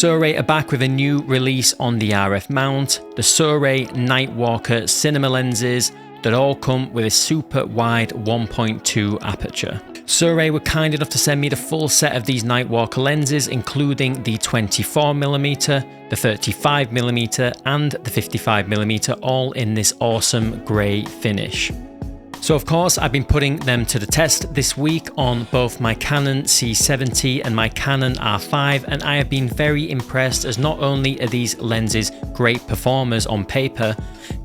Sirui are back with a new release on the RF mount, the Sirui Nightwalker cinema lenses that all come with a super wide 1.2 aperture. Sirui were kind enough to send me the full set of these Nightwalker lenses, including the 24mm, the 35mm and the 55mm, all in this awesome grey finish. So of course I've been putting them to the test this week on both my Canon C70 and my Canon R5, and I have been very impressed, as not only are these lenses great performers on paper,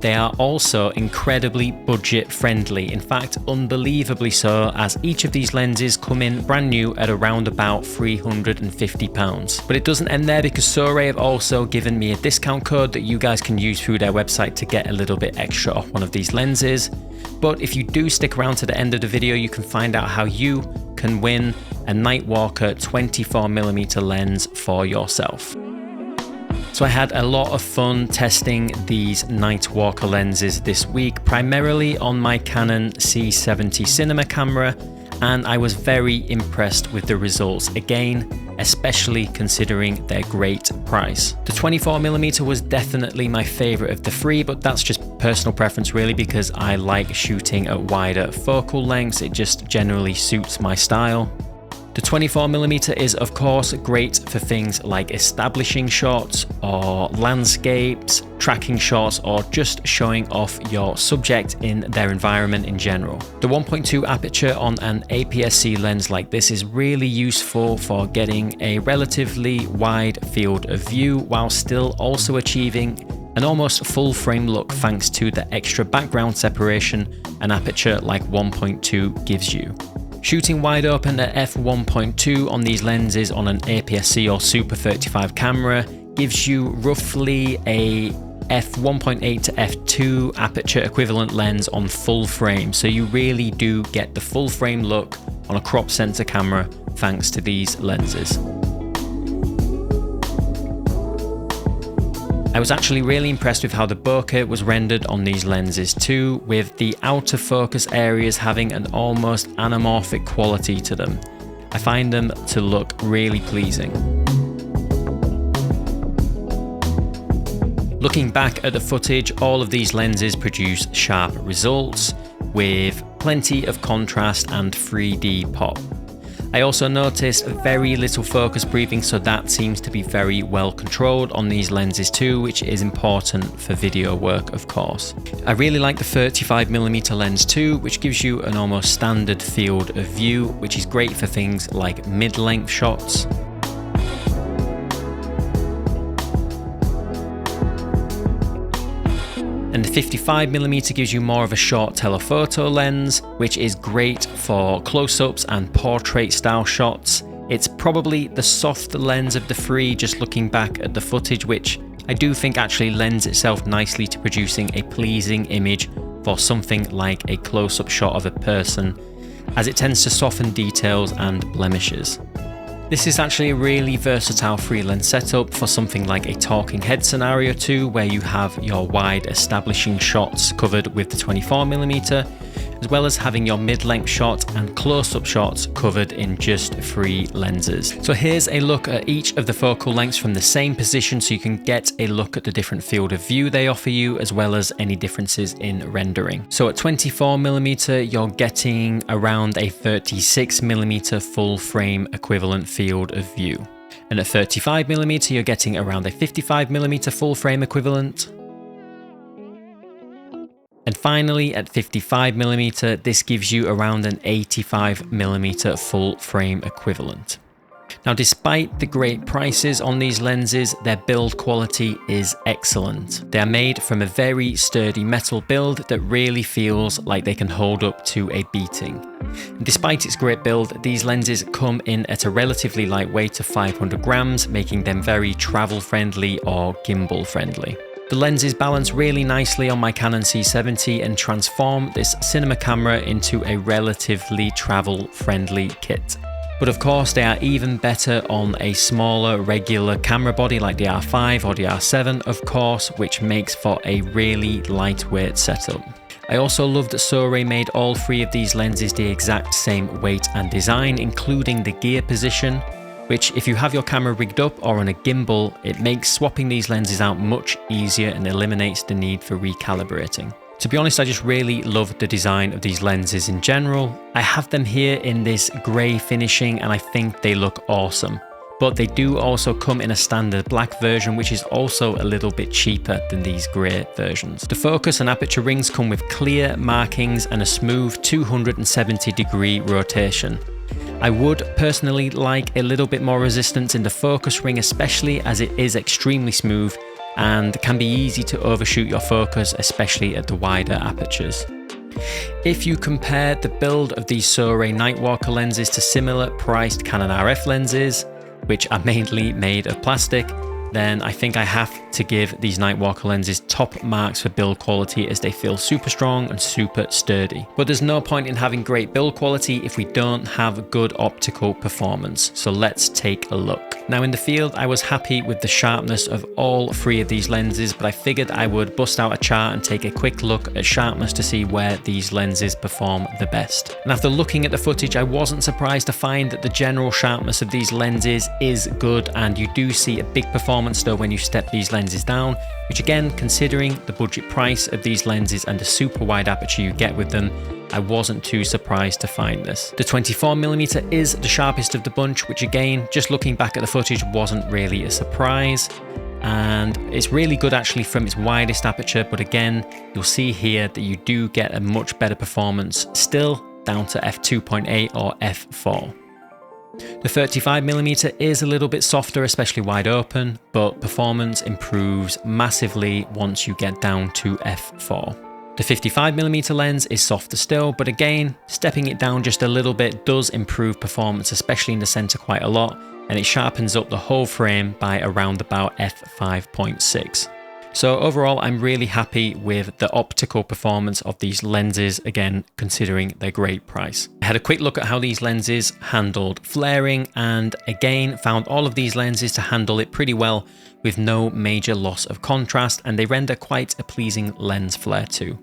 they are also incredibly budget friendly. In fact, unbelievably so, as each of these lenses come in brand new at around about £350. But it doesn't end there, because Sirui have also given me a discount code that you guys can use through their website to get a little bit extra off one of these lenses. But if you do stick around to the end of the video, you can find out how you can win a Nightwalker 24mm lens for yourself. So I had a lot of fun testing these Nightwalker lenses this week, primarily on my Canon C70 cinema camera, and I was very impressed with the results again, especially considering their great price. The 24mm was definitely my favorite of the three, but that's just personal preference really, because I like shooting at wider focal lengths. It just generally suits my style. The 24mm is of course great for things like establishing shots or landscapes, tracking shots, or just showing off your subject in their environment in general. The 1.2 aperture on an APS-C lens like this is really useful for getting a relatively wide field of view while still also achieving an almost full frame look, thanks to the extra background separation an aperture like 1.2 gives you. Shooting wide open at f1.2 on these lenses on an APS-C or Super 35 camera gives you roughly a f1.8 to f2 aperture equivalent lens on full frame, so you really do get the full frame look on a crop sensor camera thanks to these lenses. I was actually really impressed with how the bokeh was rendered on these lenses too, with the out of focus areas having an almost anamorphic quality to them. I find them to look really pleasing. Looking back at the footage, all of these lenses produce sharp results with plenty of contrast and 3D pop. I also noticed very little focus breathing, so that seems to be very well controlled on these lenses too, which is important for video work of course. I really like the 35mm lens too, which gives you an almost standard field of view, which is great for things like mid-length shots. And the 55mm gives you more of a short telephoto lens, which is great for close-ups and portrait style shots. It's probably the softer lens of the three, just looking back at the footage, which I do think actually lends itself nicely to producing a pleasing image for something like a close-up shot of a person, as it tends to soften details and blemishes. This is actually a really versatile free lens setup for something like a talking head scenario too, where you have your wide establishing shots covered with the 24mm, as well as having your mid-length shot and close-up shots covered in just 3 lenses. So here's a look at each of the focal lengths from the same position, so you can get a look at the different field of view they offer you, as well as any differences in rendering. So at 24mm, you're getting around a 36mm full frame equivalent field of view. And at 35mm, you're getting around a 55mm full frame equivalent. And finally, at 55mm, this gives you around an 85mm full frame equivalent. Now, despite the great prices on these lenses, their build quality is excellent. They are made from a very sturdy metal build that really feels like they can hold up to a beating. And despite its great build, these lenses come in at a relatively light weight of 500 grams, making them very travel friendly or gimbal friendly. The lenses balance really nicely on my Canon C70 and transform this cinema camera into a relatively travel-friendly kit. But of course, they are even better on a smaller regular camera body like the R5 or the R7, of course, which makes for a really lightweight setup. I also love that Sirui made all 3 of these lenses the exact same weight and design, including the gear position, which if you have your camera rigged up or on a gimbal, it makes swapping these lenses out much easier and eliminates the need for recalibrating. To be honest, I just really love the design of these lenses in general. I have them here in this grey finishing and I think they look awesome. But they do also come in a standard black version, which is also a little bit cheaper than these grey versions. The focus and aperture rings come with clear markings and a smooth 270-degree rotation. I would personally like a little bit more resistance in the focus ring, especially as it is extremely smooth and can be easy to overshoot your focus, especially at the wider apertures. If you compare the build of these Sirui Nightwalker lenses to similar priced Canon RF lenses, which are mainly made of plastic, then I think I have to give these Nightwalker lenses top marks for build quality, as they feel super strong and super sturdy. But there's no point in having great build quality if we don't have good optical performance. So let's take a look. Now in the field, I was happy with the sharpness of all three of these lenses, but I figured I would bust out a chart and take a quick look at sharpness to see where these lenses perform the best. And after looking at the footage, I wasn't surprised to find that the general sharpness of these lenses is good, and you do see a big performance though when you step these lenses down, which again, considering the budget price of these lenses and the super wide aperture you get with them, I wasn't too surprised to find this. The 24mm is the sharpest of the bunch, which again, just looking back at the footage, wasn't really a surprise. And it's really good actually from its widest aperture, but again, you'll see here that you do get a much better performance still down to f2.8 or f4. The 35mm is a little bit softer, especially wide open, but performance improves massively once you get down to f4. The 55mm lens is softer still, but again, stepping it down just a little bit does improve performance, especially in the center quite a lot, and it sharpens up the whole frame by around about f5.6. So overall, I'm really happy with the optical performance of these lenses, again, considering their great price. I had a quick look at how these lenses handled flaring, and again, found all of these lenses to handle it pretty well with no major loss of contrast, and they render quite a pleasing lens flare too.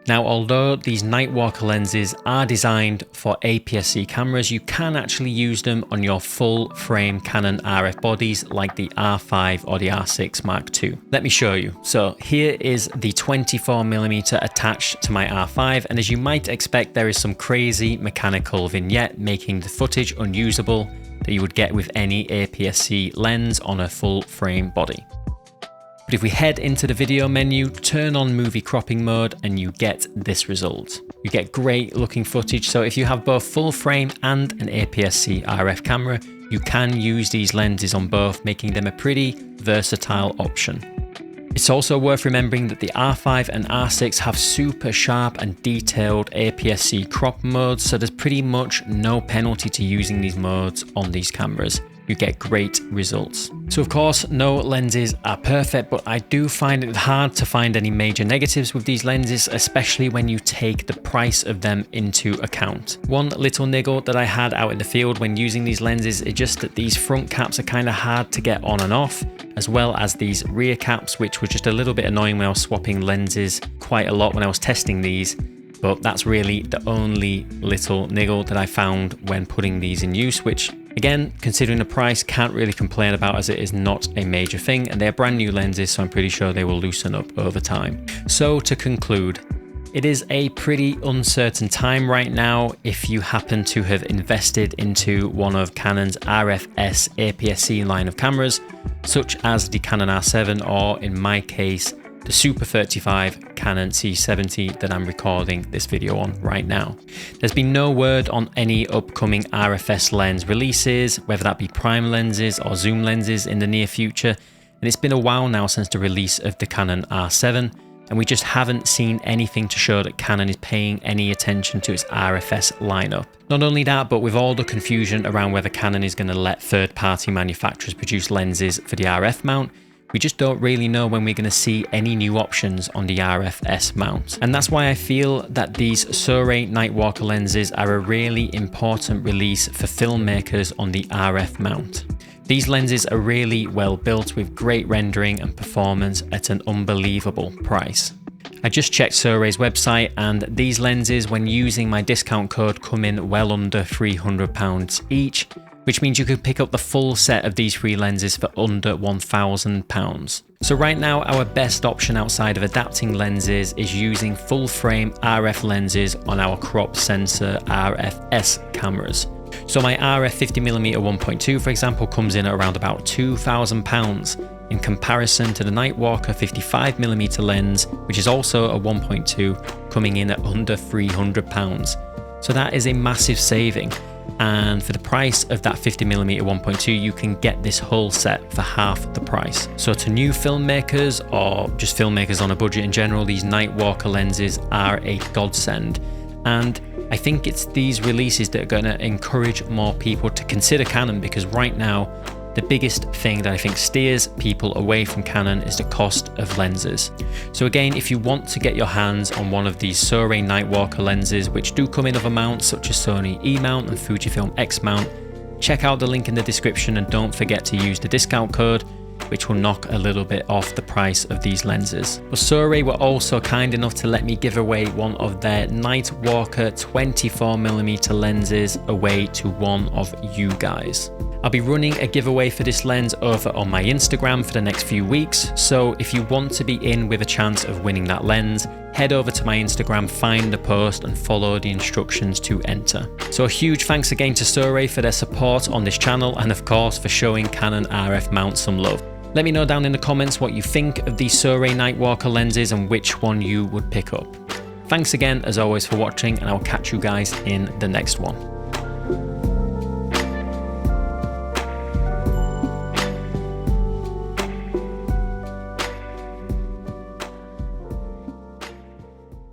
Now, although these Nightwalker lenses are designed for APS-C cameras, you can actually use them on your full frame Canon RF bodies like the R5 or the R6 Mark II. Let me show you. So here is the 24mm attached to my R5, and as you might expect, there is some crazy mechanical vignette making the footage unusable that you would get with any APS-C lens on a full frame body. But if we head into the video menu, turn on movie cropping mode, and you get this result. You get great looking footage. So if you have both full frame and an APS-C RF camera, you can use these lenses on both, making them a pretty versatile option. It's also worth remembering that the R5 and R6 have super sharp and detailed APS-C crop modes, so there's pretty much no penalty to using these modes on these cameras. You get great results. So of course, no lenses are perfect, but I do find it hard to find any major negatives with these lenses, especially when you take the price of them into account. One little niggle that I had out in the field when using these lenses is just that these front caps are kind of hard to get on and off, as well as these rear caps, which were just a little bit annoying when I was swapping lenses quite a lot when I was testing these. But that's really the only little niggle that I found when putting these in use, which again, considering the price, can't really complain about, as it is not a major thing, and they're brand new lenses, so I'm pretty sure they will loosen up over time. So to conclude, it is a pretty uncertain time right now if you happen to have invested into one of Canon's RFS APS-C line of cameras, such as the Canon R7, or in my case, the Super 35 Canon C70 that I'm recording this video on right now. There's been no word on any upcoming RFS lens releases, whether that be prime lenses or zoom lenses in the near future, and it's been a while now since the release of the Canon R7, and we just haven't seen anything to show that Canon is paying any attention to its RFS lineup. Not only that, but with all the confusion around whether Canon is going to let third-party manufacturers produce lenses for the RF mount, we just don't really know when we're going to see any new options on the RFS mount. And that's why I feel that these Sirui Nightwalker lenses are a really important release for filmmakers on the RF mount. These lenses are really well built with great rendering and performance at an unbelievable price. I just checked Sirui's website, and these lenses, when using my discount code, come in well under £300 each, which means you could pick up the full set of these 3 lenses for under £1,000. So right now, our best option outside of adapting lenses is using full frame RF lenses on our crop sensor RFS cameras. So my RF 50mm 1.2, for example, comes in at around about £2,000 in comparison to the Nightwalker 55mm lens, which is also a 1.2, coming in at under £300. So that is a massive saving. And for the price of that 50mm 1.2, you can get this whole set for half the price. So to new filmmakers or just filmmakers on a budget in general, these Nightwalker lenses are a godsend. And I think it's these releases that are going to encourage more people to consider Canon, because right now, the biggest thing that I think steers people away from Canon is the cost of lenses. So again, if you want to get your hands on one of these Sirui Nightwalker lenses, which do come in other mounts such as Sony E mount and Fujifilm X mount, check out the link in the description and don't forget to use the discount code, which will knock a little bit off the price of these lenses. But Sirui were also kind enough to let me give away one of their Nightwalker 24mm lenses away to one of you guys. I'll be running a giveaway for this lens over on my Instagram for the next few weeks, so if you want to be in with a chance of winning that lens, head over to my Instagram, find the post and follow the instructions to enter. So a huge thanks again to Sirui for their support on this channel, and of course for showing Canon RF mounts some love. Let me know down in the comments what you think of these Sirui Nightwalker lenses and which one you would pick up. Thanks again as always for watching, and I'll catch you guys in the next one.